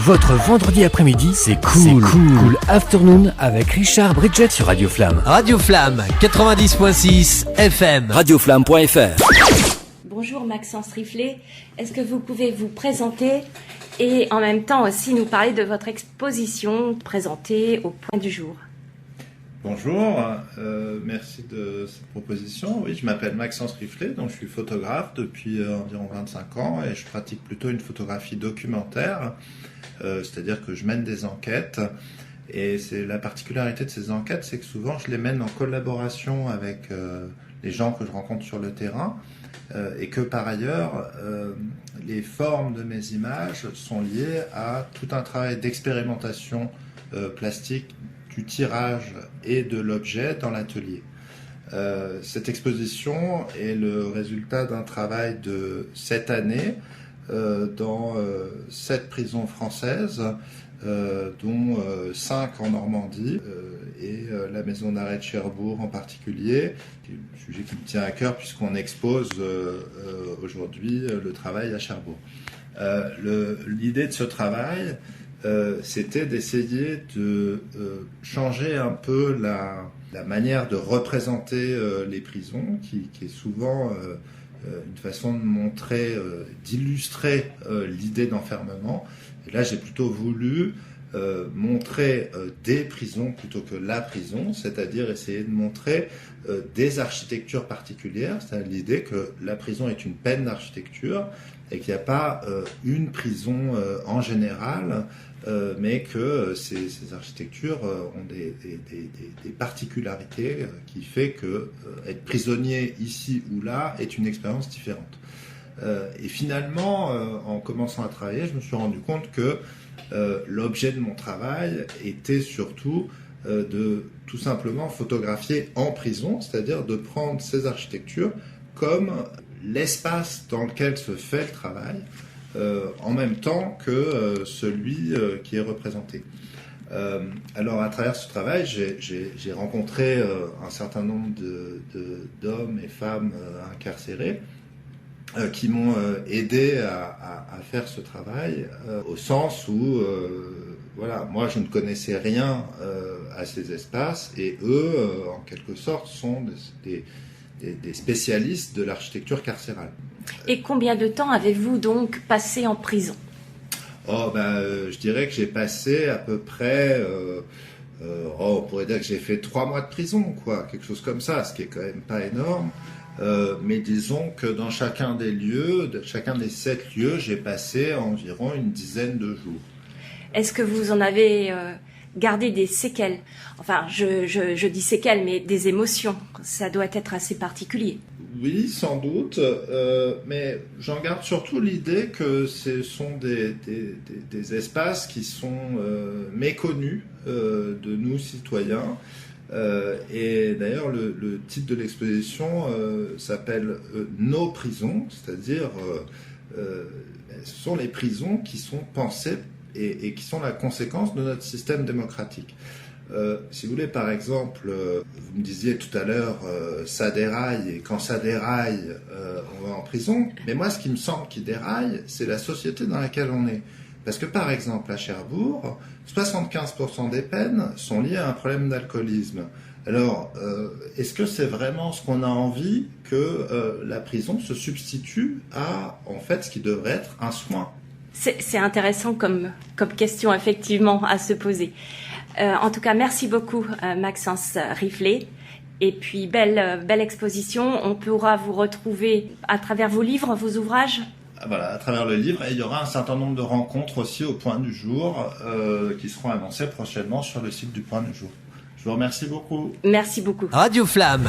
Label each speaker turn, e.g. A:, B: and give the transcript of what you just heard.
A: Votre vendredi après-midi, c'est cool. Cool Afternoon avec Richard Bridget sur Radio Flamme.
B: Radio Flamme 90.6 FM.
A: Radioflamme.fr.
C: Bonjour Maxence Riflet, est-ce que vous pouvez vous présenter et en même temps aussi nous parler de votre exposition présentée au Point du Jour?
D: Bonjour, merci de cette proposition. Oui, je m'appelle Maxence Riflet, donc je suis photographe depuis environ 25 ans et je pratique plutôt une photographie documentaire, c'est-à-dire que je mène des enquêtes. Et c'est la particularité de ces enquêtes, c'est que souvent je les mène en collaboration avec les gens que je rencontre sur le terrain et que par ailleurs les formes de mes images sont liées à tout un travail d'expérimentation plastique du tirage et de l'objet dans l'atelier. Cette exposition est le résultat d'un travail de 7 années dans 7 prisons françaises, dont 5 en Normandie et la maison d'arrêt de Cherbourg en particulier, un sujet qui me tient à cœur puisqu'on expose aujourd'hui le travail à Cherbourg. L'idée de ce travail, c'était d'essayer de changer un peu la manière de représenter les prisons, qui est souvent une façon de montrer, d'illustrer l'idée d'enfermement. Et là, j'ai plutôt voulu montrer des prisons plutôt que la prison, c'est-à-dire essayer de montrer des architectures particulières, c'est-à-dire l'idée que la prison est une peine d'architecture et qu'il n'y a pas une prison en général, mais que ces architectures ont des particularités qui fait que être prisonnier ici ou là est une expérience différente. Et finalement, en commençant à travailler, je me suis rendu compte que l'objet de mon travail était surtout de tout simplement photographier en prison, c'est-à-dire de prendre ces architectures comme l'espace dans lequel se fait le travail, en même temps que celui qui est représenté. Alors à travers ce travail, j'ai rencontré un certain nombre d'hommes et femmes incarcérés qui m'ont aidé à faire ce travail, au sens où voilà, moi je ne connaissais rien à ces espaces et eux, en quelque sorte, sont des spécialistes de l'architecture carcérale.
C: Et combien de temps avez-vous donc passé en prison?
D: Je dirais que j'ai passé à peu près, on pourrait dire que j'ai fait 3 mois de prison, quoi, quelque chose comme ça, ce qui est quand même pas énorme. Mais disons que dans chacun des lieux, chacun des 7 lieux, j'ai passé environ une dizaine de jours.
C: Est-ce que vous en avez gardé des séquelles? Enfin, je dis séquelles, mais des émotions. Ça doit être assez particulier.
D: Oui, sans doute, mais j'en garde surtout l'idée que ce sont des espaces qui sont méconnus de nous citoyens. Et d'ailleurs, le titre de l'exposition s'appelle Nos prisons, c'est-à-dire ce sont les prisons qui sont pensées et qui sont la conséquence de notre système démocratique. Si vous voulez, par exemple, vous me disiez tout à l'heure, ça déraille, et quand ça déraille, on va en prison. Mais moi, ce qui me semble qui déraille, c'est la société dans laquelle on est. Parce que, par exemple, à Cherbourg, 75% des peines sont liées à un problème d'alcoolisme. Alors, est-ce que c'est vraiment ce qu'on a envie que la prison se substitue à, en fait, ce qui devrait être un soin?
C: C'est intéressant comme question, effectivement, à se poser. En tout cas, merci beaucoup, Maxence Riflet. Et puis, belle exposition. On pourra vous retrouver à travers vos livres, vos ouvrages?
D: Voilà, à travers le livre, et il y aura un certain nombre de rencontres aussi au Point du Jour qui seront annoncées prochainement sur le site du Point du Jour. Je vous remercie beaucoup.
C: Merci beaucoup.
B: Radio Flamme